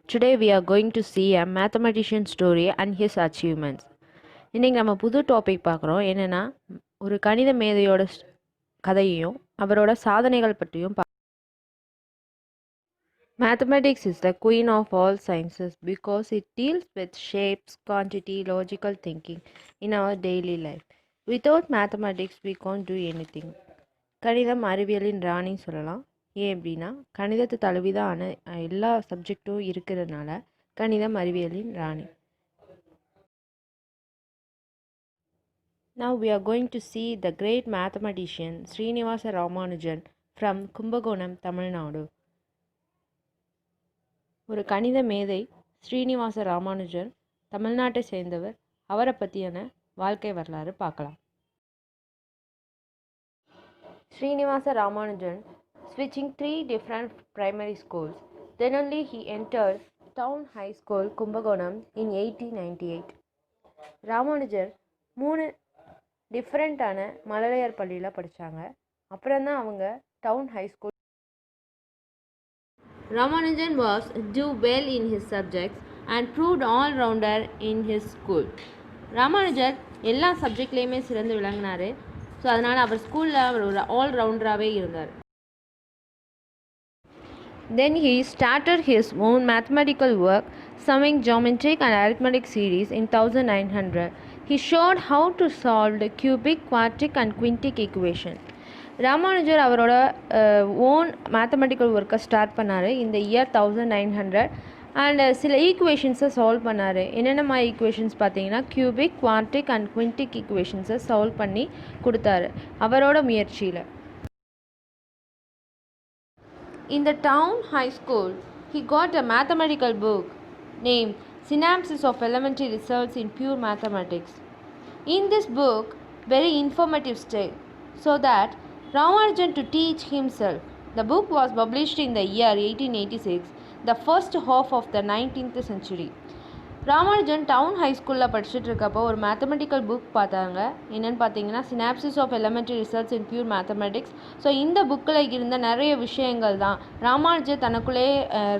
Today we are going to see a mathematician story and his achievements. இன்றைக்கி நம்ம புது topic பார்க்குறோம். என்னென்னா ஒரு கணித மேதையோட கதையையும் அவரோட சாதனைகள் பற்றியும் Mathematics is the queen of all sciences because it deals with shapes, quantity, logical thinking in our daily life. Without mathematics, we can't do anything. கணிதம் அறிவியலின் ராணி சொல்லலாம். ஏன் அப்படின்னா கணிதத்தை தழுவிதான எல்லா சப்ஜெக்டும் இருக்கிறதுனால கணிதம் அறிவியலின் ராணி. Now we are going to see the great mathematician Srinivasa Ramanujan from Kumbakonam, Tamil Nadu. ஒரு கணித மேதை ஸ்ரீனிவாச ராமானுஜன் தமிழ்நாட்டை சேர்ந்தவர். அவரை பற்றியான வாழ்க்கை வரலாறு பார்க்கலாம். Srinivasa Ramanujan switching 3 different primary schools. Then only he entered Town High School, Kumbakonam in 1898. Ramanujar 3 டிஃப்ரெண்ட்டான மழலையர் பள்ளியில் படித்தாங்க. அப்புறம் தான் அவங்க town high school. Ramanujan was do well in his subjects and proved all-rounder in his school. Ramanujar எல்லா சப்ஜெக்ட்லேயுமே சிறந்து விளங்கினார். ஸோ அதனால் அவர் ஸ்கூலில் அவர் ஒரு ஆல்ரவுண்டராகவே இருந்தார். Then he started his own mathematical work, summing geometric and arithmetic series in 1900. He showed how to solve the cubic, quadratic and quintic equation. Ramanujar அவரோட own mathematical ஒர்க்கை start பண்ணார் இந்த இயர் 1900 அண்ட் சில ஈக்குவேஷன்ஸை சால்வ் பண்ணார். என்னென்ன மாதிரி ஈக்குவேஷன்ஸ் பார்த்தீங்கன்னா cubic, quadratic and குவின்டிக் ஈக்குவேஷன்ஸை solve பண்ணி கொடுத்தாரு அவரோட முயற்சியில். In the town high school, he got a mathematical book named Synopsis of Elementary Results in Pure Mathematics. In this book, very informative style, so that Ramanujan to teach himself. The book was published in the year 1886, the first half of the 19th century. Ramanujan town high ஸ்கூலில் படிச்சுட்டு இருக்கப்போ ஒரு mathematical book பார்த்தாங்க. என்னென்னு பார்த்தீங்கன்னா synopsis of elementary results in pure mathematics. So இந்த புக்கில் இருந்த நிறைய விஷயங்கள் தான் ராமானுஜர் தனக்குள்ளே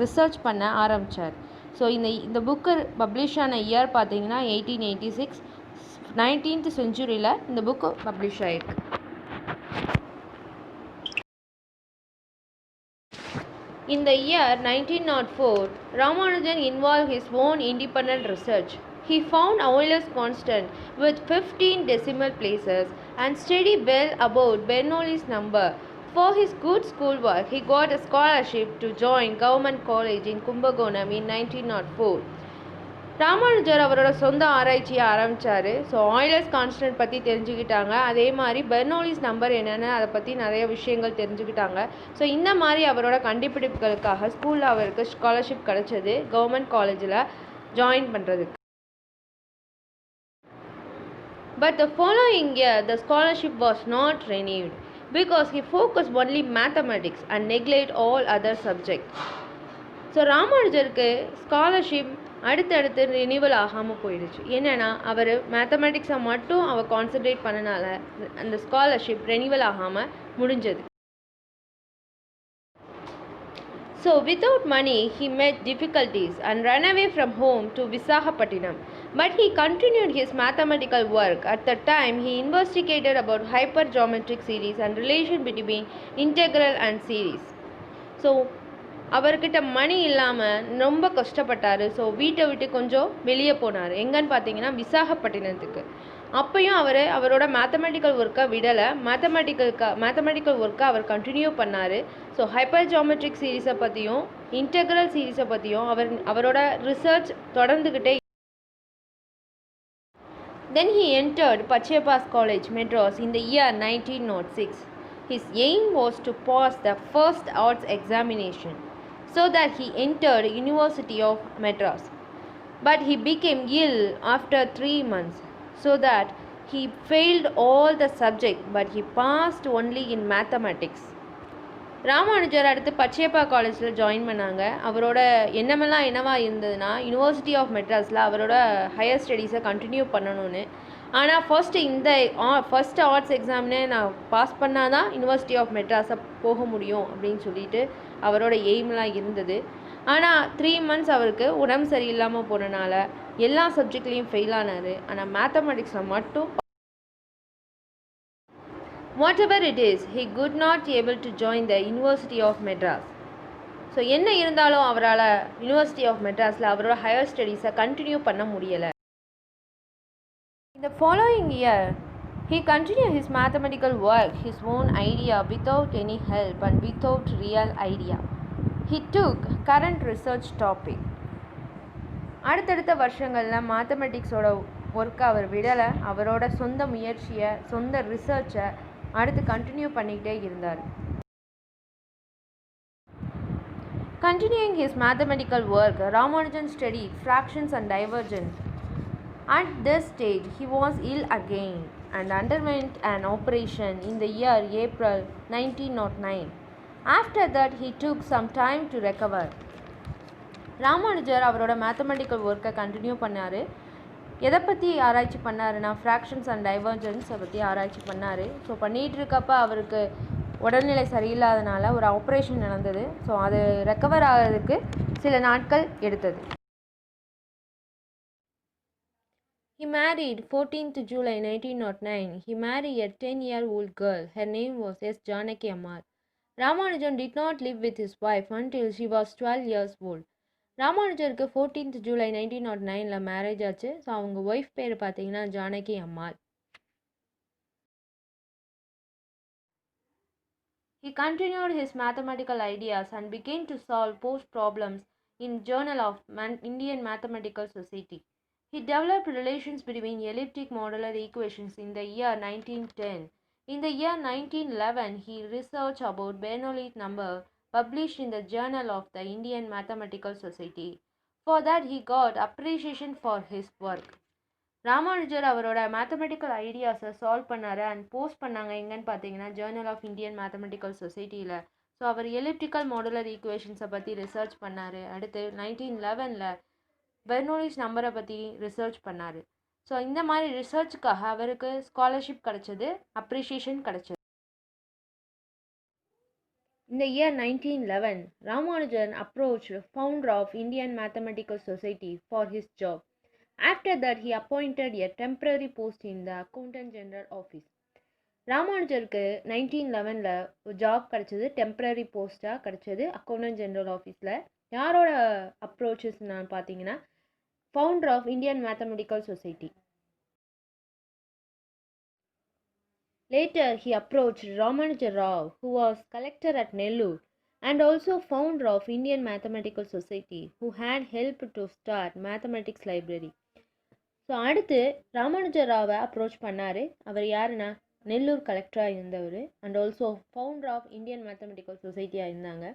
ரிசர்ச் பண்ண ஆரம்பித்தார். ஸோ இந்த புக்கு பப்ளிஷ் ஆன இயர் பார்த்தீங்கன்னா 1886, 19th செஞ்சுரியில் இந்த புக்கு பப்ளிஷ் ஆகிருக்கு. In the year 1904, Ramanujan involved his own independent research. He found Euler's constant with 15 decimal places and studied well about Bernoulli's number. For his good schoolwork, he got a scholarship to join Government College in Kumbakonam in 1904. Ramanujar அவரோட சொந்த ஆராய்ச்சியை ஆரம்பித்தார். So Euler's constant பற்றி தெரிஞ்சுக்கிட்டாங்க. அதே மாதிரி Bernoulli's number என்னென்னு அதை பற்றி நிறைய விஷயங்கள் தெரிஞ்சுக்கிட்டாங்க. ஸோ இந்த மாதிரி அவரோட கண்டுபிடிப்புகளுக்காக ஸ்கூலில் அவருக்கு ஸ்காலர்ஷிப் கிடச்சது கவர்மெண்ட் காலேஜில் ஜாயின் பண்ணுறதுக்கு. But the following year, the scholarship was not renewed because he focused only mathematics and neglected all other subjects. So ராமானுஜருக்கு ஸ்காலர்ஷிப் அடுத்தடுத்து ரினியூவல் ஆகாமல் போயிடுச்சு. என்னென்னா அவர் மேத்தமெட்டிக்ஸை மட்டும் அவர் கான்சன்ட்ரேட் பண்ணனால அந்த ஸ்காலர்ஷிப் ரினியூவல் ஆகாமல் முடிஞ்சது. So without money, he met difficulties and ran away from home to Visakhapatnam. But he continued his mathematical work. At the time, he investigated about hypergeometric series and relation between integral and series. So அவர்கிட்ட மணி இல்லாமல் ரொம்ப கஷ்டப்பட்டார். So வீட்டை விட்டு கொஞ்சம் வெளியே போனார். எங்கன்னு பார்த்தீங்கன்னா விசாகப்பட்டினத்துக்கு. அப்பையும் அவரோட மேத்தமெட்டிக்கல் ஒர்க்கை விடலை. மேத்தமெட்டிக்கல் ஒர்க்கை அவர் கண்டினியூ பண்ணார். ஸோ ஹைப்பர் ஜியோமெட்ரிக் சீரீஸை பற்றியும் இன்டெக்ரல் சீரீஸை பற்றியும் அவரோட research தொடர்ந்துக்கிட்டே. Then he entered Pachyapas College, Madras in the year 1906. His aim was to pass the first arts examination, so that he entered University of Madras. But he became ill after 3 months, so that he failed all the subjects, but he passed only in mathematics. Ramanujar அடுத்து பச்சையப்பா காலேஜில் join பண்ணாங்க. அவரோட எண்ணமெல்லாம் என்னவா இருந்ததுன்னா university of மெட்ராஸில் அவரோட higher ஸ்டடீஸை continue பண்ணணும்னு. ஆனால் ஃபஸ்ட்டு ஆர்ட்ஸ் எக்ஸாம்னே நான் பாஸ் பண்ணால் தான் யூனிவர்சிட்டி ஆஃப் மெட்ராஸை போக முடியும் அப்படின்னு சொல்லிட்டு அவரோட எய்ம்லாம் இருந்தது. ஆனால் 3 months அவருக்கு உடம்பு சரியில்லாமல் போனனால எல்லா சப்ஜெக்ட்லேயும் ஃபெயில் ஆனார். ஆனால் மேத்தமெட்டிக்ஸில் மட்டும் whatever it is, he could not able to join the University of Madras. So என்ன இருந்தாலும் அவரால் யூனிவர்சிட்டி ஆஃப் மெட்ராஸில் அவரோட ஹையர் ஸ்டடீஸை கண்டினியூ பண்ண முடியலை. In the following year, he continued his mathematical work, his own idea, without any help and without real idea. He took current research topic. அடுத்தடுத்த வருஷங்களில் மேத்தமெட்டிக்ஸோட ஒர்க்கை அவர் விடலை. அவரோட சொந்த முயற்சியை, சொந்த ரிசர்ச்சை அடுத்து கண்டினியூ பண்ணிக்கிட்டே இருந்தார். Continuing his mathematical work, Ramanujan studied fractions and divergence. At this stage, he was ill again and underwent an operation in the year April 1909. After that, he took some time to recover. Ramanujar அவரோட mathematical ஒர்க்கை continue பண்ணார். எதை பற்றி ஆராய்ச்சி பண்ணாருன்னா fractions and டைவர்ஜன்ஸை பற்றி ஆராய்ச்சி பண்ணார். ஸோ பண்ணிகிட்டு இருக்கப்போ அவருக்கு உடல்நிலை சரியில்லாதனால ஒரு ஆப்ரேஷன் நடந்தது. ஸோ அது ரெக்கவர் ஆகிறதுக்கு சில நாட்கள் எடுத்தது. He married 14th July 1909. He married a 10-year-old girl. Her name was S. Janaki Ammal. Ramanujan did not live with his wife until she was 12 years old. ராமானுஜருக்கு 14th July 1909 மேரேஜ் ஆச்சு. So அவங்க wife பேர் பார்த்தீங்கன்னா Janaki Ammal. He continued his mathematical ideas and began to solve post problems in Journal of Indian Mathematical Society. He developed relations between elliptic modular equations in the year 1910. In the year 1911, he researched about Bernoulli number published in the Journal of the Indian Mathematical Society. For that, he got appreciation for his work. Ramanujar அவரோட mathematical ஐடியாஸை solve பண்ணார் and post பண்ணாங்க எங்கன்னு பார்த்தீங்கன்னா Journal of Indian mathematical சொசைட்டியில். So அவர் elliptical modular ஈக்குவேஷன்ஸை பற்றி research பண்ணார். அடுத்து 1911 Bernoulli's நம்பரை பற்றி ரிசர்ச் பண்ணார். ஸோ இந்த மாதிரி ரிசர்ச்சுக்காக அவருக்கு ஸ்காலர்ஷிப் கிடச்சது, அப்ரிஷியேஷன் கிடச்சது. In the year 1911, Ramanujan approached the founder of Indian Mathematical Society for his job. After that, he appointed a temporary post in the Accountant General Office. ராமானுஜருக்கு 1911 ஒரு ஜாப் கிடச்சிது, temporary போஸ்ட்டாக கிடச்சிது accountant general ஆஃபீஸில். யாரோட approaches நான் பார்த்தீங்கன்னா founder of Indian mathematical society. Later, he approached Ramanuja Rao, who was collector at Nellore and also founder of Indian Mathematical Society, who had helped to start Mathematics Library. So அடுத்து Ramanuja ராவை approach பண்ணார். அவர் யாருன்னா நெல்லூர் கலெக்டராக இருந்தவர் and also founder of Indian mathematical சொசைட்டியாக இருந்தாங்க.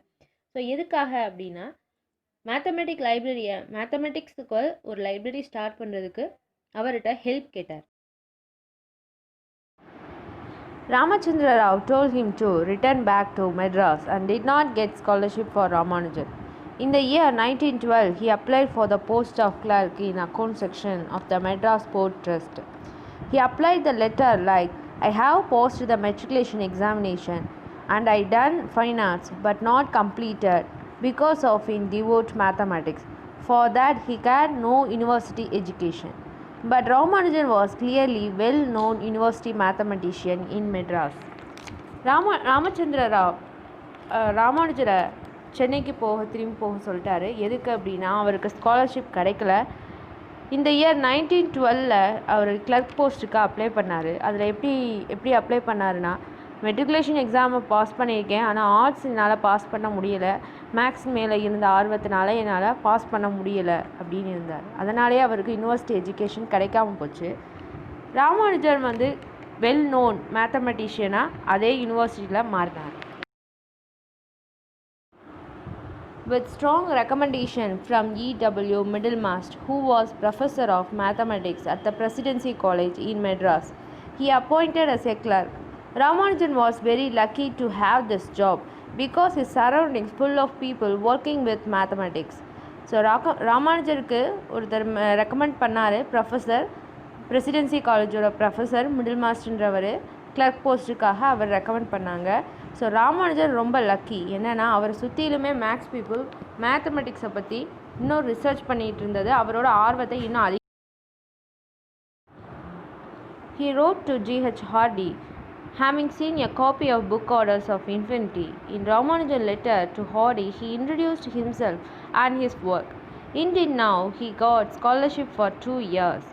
So எதுக்காக அப்படின்னா மேத்தமெட்டிக்ஸுக்கு ஒரு லைப்ரரி ஸ்டார்ட் பண்ணுறதுக்கு அவர்கிட்ட ஹெல்ப் கேட்டார். Ramachandra Rao told him to return back to Madras and did not get scholarship for Ramanujan. In the year 1912, he applied for the post of clerk in account section of the Madras Port Trust. He applied the letter like, I have passed the matriculation examination and I done fine arts but not completed because of in devout mathematics. For that he had no university education. But Ramanujan was clearly well-known university mathematician in Madras. Ramachandra Rao ராமானுஜரை சென்னைக்கு திரும்பி போக சொல்லிட்டாரு. எதுக்கு அப்படின்னா அவருக்கு scholarship கிடைக்கல. இந்த இயர் 1912 அவர் கிளர்க் போஸ்ட்டுக்கு அப்ளை பண்ணார். அதில் எப்படி அப்ளை பண்ணாருன்னா மெட்ரிகுலேஷன் எக்ஸாமை பாஸ் பண்ணியிருக்கேன், ஆனால் ஆர்ட்ஸ் என்னால் பாஸ் பண்ண முடியலை, மேக்ஸ் மேலே இருந்த ஆர்வத்தினால என்னால் பாஸ் பண்ண முடியலை அப்படின்னு இருந்தார். அதனாலே அவருக்கு யூனிவர்சிட்டி எஜுகேஷன் கிடைக்காம போச்சு. ராமானுஜன் வெல் நோன் மேத்தமெட்டிஷியனாக அதே யூனிவர்சிட்டியில் மாறினார். With strong recommendation from E.W. Middlemast, who was professor of mathematics at the Presidency College in Madras, he appointed as a clerk. Ramanujan was very lucky to have this job because his surroundings full of people working with mathematics. So ராமானுஜருக்கு ஒருத்தர் recommend பண்ணார், professor, presidency காலேஜோட professor middle மாஸ்டர்ன்றவர் clerk போஸ்ட்டுக்காக அவர் recommend பண்ணாங்க. So Ramanujar ரொம்ப lucky. என்னென்னா அவரை சுற்றிலுமே மேக்ஸ் பீப்புள் மேத்தமெட்டிக்ஸை பற்றி இன்னும் ரிசர்ச் பண்ணிகிட்டு இருந்தது அவரோட ஆர்வத்தை இன்னும் He wrote to G.H. Hardy, having seen a copy of Book Orders of Infinity. In Ramanujan's letter to Hardy, he introduced himself and his work. Indeed, now he got scholarship for 2 years.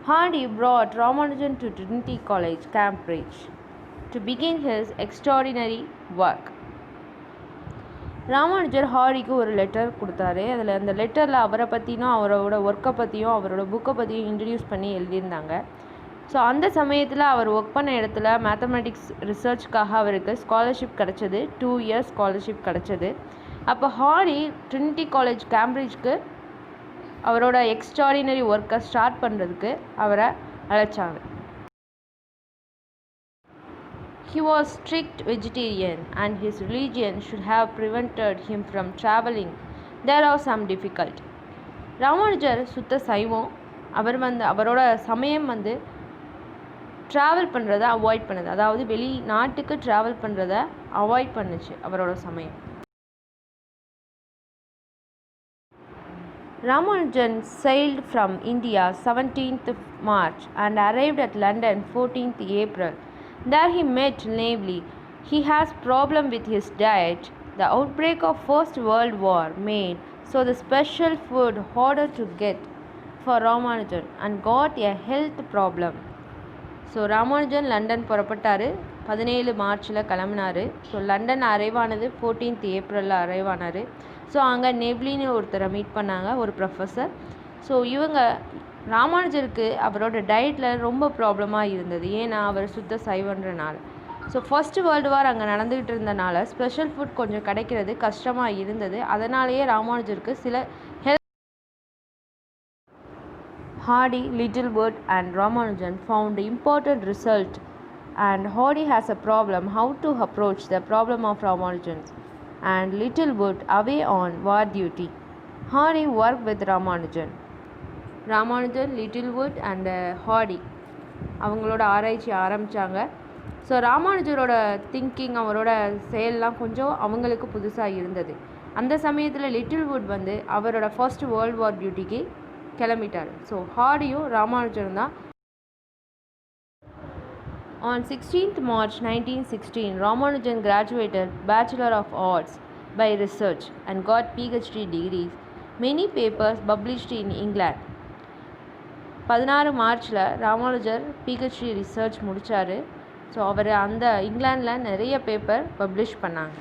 Hardy brought Ramanujan to Trinity College, Cambridge, to begin his extraordinary work. Ramanujar ஹாரிக்கு ஒரு letter கொடுத்தாரு. அதில் அந்த லெட்டரில் அவரை பற்றியும் அவரோட ஒர்க்கை பற்றியும் அவரோட புக்கை பற்றியும் இன்ட்ரடியூஸ் பண்ணி எழுதியிருந்தாங்க. ஸோ அந்த சமயத்தில் அவர் ஒர்க் பண்ண இடத்துல மேத்தமெட்டிக்ஸ் ரிசர்ச்க்காக அவருக்கு ஸ்காலர்ஷிப் கிடச்சிது. 2 இயர்ஸ் ஸ்காலர்ஷிப் கிடச்சிது. அப்போ ஹாரி ட்ரினிட்டி காலேஜ் கேம்பிரிட்ஜ்க்கு அவரோட எக்ஸ்ட்ராடினரி ஒர்க்கை ஸ்டார்ட் பண்ணுறதுக்கு அவரை அழைச்சாங்க. He was strict vegetarian and his religion should have prevented him from traveling. There are some difficulty. Ramanujar சுத்த சைவம். அவரோட சமயம் ட்ராவல் பண்ணுறதை அவாய்ட் பண்ணுது. அதாவது வெளிநாட்டுக்கு ட்ராவல் பண்ணுறதை அவாய்ட் பண்ணுச்சு அவரோட சமயம். Ramanujan sailed from India 17th March and arrived at London 14th April. There he met Navy. He has problem with his diet. The outbreak of First World War made so the special food harder to get for Ramanujan and got a health problem. So Ramanujan London புறப்பட்டார். 17 மார்ச்சில் கிளம்புனார். So London arrive ஆனது 14th ஏப்ரலில் arrive ஆனார். So அங்கே நெவ்லின்னு ஒருத்தரை meet பண்ணாங்க, ஒரு professor. So இவங்க ராமானுஜருக்கு அவரோட டயட்டில் ரொம்ப ப்ராப்ளமாக இருந்தது. ஏன்னா அவர் சுத்த சைவன்றனால. ஸோ ஃபர்ஸ்ட் வேர்ல்டு வார் அங்கே நடந்துக்கிட்டு இருந்தனால ஸ்பெஷல் ஃபுட் கொஞ்சம் கிடைக்கிறது கஷ்டமாக இருந்தது. அதனாலேயே ராமானுஜருக்கு சில Hardy, Littlewood and Ramanujan found important result, and Hardy has a problem how to approach the problem of Ramanujan and Littlewood away on war duty. Hardy worked with Ramanujan, Littlewood and Hardy அவங்களோட ஆராய்ச்சி ஆரம்பித்தாங்க. So ராமானுஜரோட thinking அவரோட செயல்லாம் கொஞ்சம் அவங்களுக்கு புதுசாக இருந்தது. அந்த சமயத்தில் லிட்டில்வுட் அவரோட ஃபர்ஸ்ட் வேர்ல்டு வார் டியூட்டிக்கு கிளம்பிட்டார். ஸோ ஹார்டியும் ராமானுஜரும் தான். On 16th March 1916, Ramanujan graduated Bachelor of Arts by Research and got PhD degrees. Many papers published in England. 16 மார்ச்சில் ராமானுஜர் பிஹெச்டி ரிசர்ச் முடித்தார். ஸோ அவர் அந்த இங்கிலாண்டில் நிறைய பேப்பர் பப்ளிஷ் பண்ணாங்க.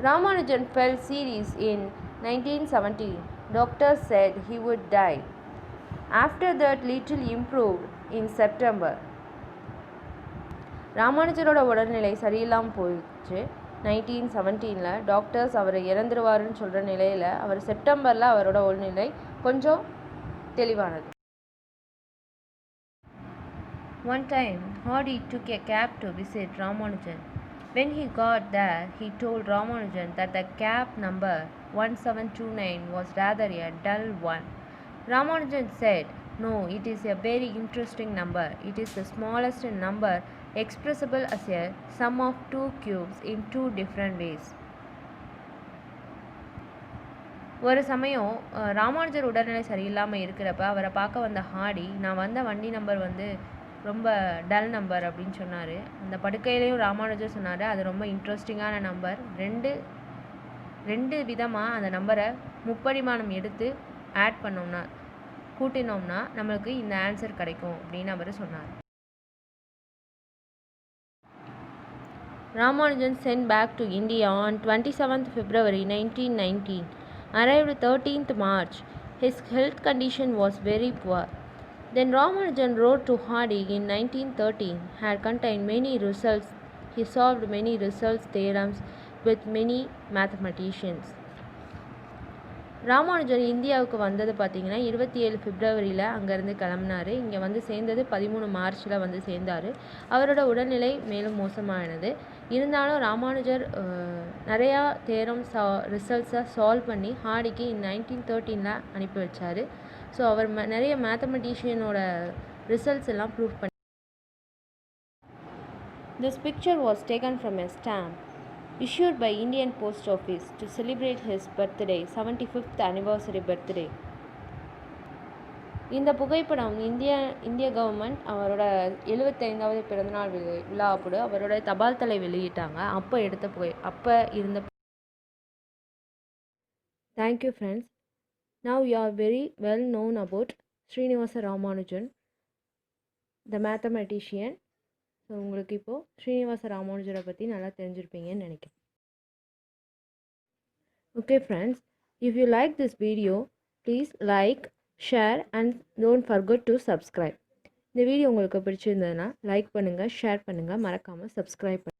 Ramanujan fell serious in 1917. Doctors said he would die. After that, little improved in September. ராமானுஜரோட உடல்நிலை சரியில்லாமல் போயிடுச்சு. 1917 doctors அவர் இறந்துருவாருன்னு சொல்கிற நிலையில் அவர் செப்டம்பரில் அவரோட உடல்நிலை கொஞ்சம் தெளிவானது. One time, Hardy took a cab to visit Ramanujan. When he got there, he told Ramanujan that the cab number 1729 was rather a dull one. Ramanujan said, "No, it is a very interesting number. It is the smallest number expressible as a sum of two cubes in two different ways." ஒரு சமயம் ராமானுஜர் உடல்நிலை சரியில்லாமல் இருக்கிறப்ப அவரை பார்க்க வந்த Hardy, நான் வந்த வண்டி நம்பர் ரொம்ப டல் நம்பர் அப்படின்னு சொன்னார். அந்த படுக்கையிலையும் ராமானுஜர் சொன்னார், அது ரொம்ப இன்ட்ரெஸ்டிங்கான நம்பர். ரெண்டு விதமாக அந்த நம்பரை முப்பரிமாணம் எடுத்து ஆட் பண்ணோம்னா கூட்டினோம்னா நம்மளுக்கு இந்த ஆன்சர் கிடைக்கும் அப்படின்னு அவர் சொன்னார். Ramanujan sent back to India on 27th February 1919. Arrived 13th March. His health condition was very poor. Then Ramanujan wrote to Hardy in 1913, had contained many results. He solved many results theorems with many mathematicians. Ramanujan இந்தியாவுக்கு வந்தது பார்த்திங்கன்னா 27 பிப்ரவரியில் அங்கேருந்து கிளம்புனார். இங்கே சேர்ந்தது 13 மார்ச்சில் சேர்ந்தார். அவரோட உடல்நிலை மேலும் மோசமானது. இருந்தாலும் ராமானுஜர் நிறையா தேரம் ரிசல்ட்ஸை சால்வ் பண்ணி ஹார்டிக்கு 1913 அனுப்பி வச்சார். ஸோ அவர் நிறைய மேத்தமெட்டிஷியனோட ரிசல்ட்ஸ் எல்லாம் ப்ரூவ் பண்ணி This picture was taken from a stamp issued by Indian Post Office to celebrate his birthday, 75th anniversary birthday. இந்த புகைப்படம் இந்திய கவர்மெண்ட் அவரோட 75வது பிறந்தநாள் விழா அப்போ அவரோட தபால் தலை வெளியிட்டாங்க. அப்போ இருந்த. Thank you friends. Now you are very well known about Srinivasa Ramanujan, the mathematician. So உங்களுக்கு இப்போது ஸ்ரீனிவாச ராமானுஜரை பற்றி நல்லா தெரிஞ்சிருப்பீங்கன்னு நினைக்கிறேன். Okay friends, if you like this video, please like, share and don't forget to subscribe. இந்த வீடியோ உங்களுக்கு பிடிச்சிருந்ததுன்னா like பண்ணுங்கள், ஷேர் பண்ணுங்கள், மறக்காமல் சப்ஸ்கிரைப் பண்ணுங்கள்.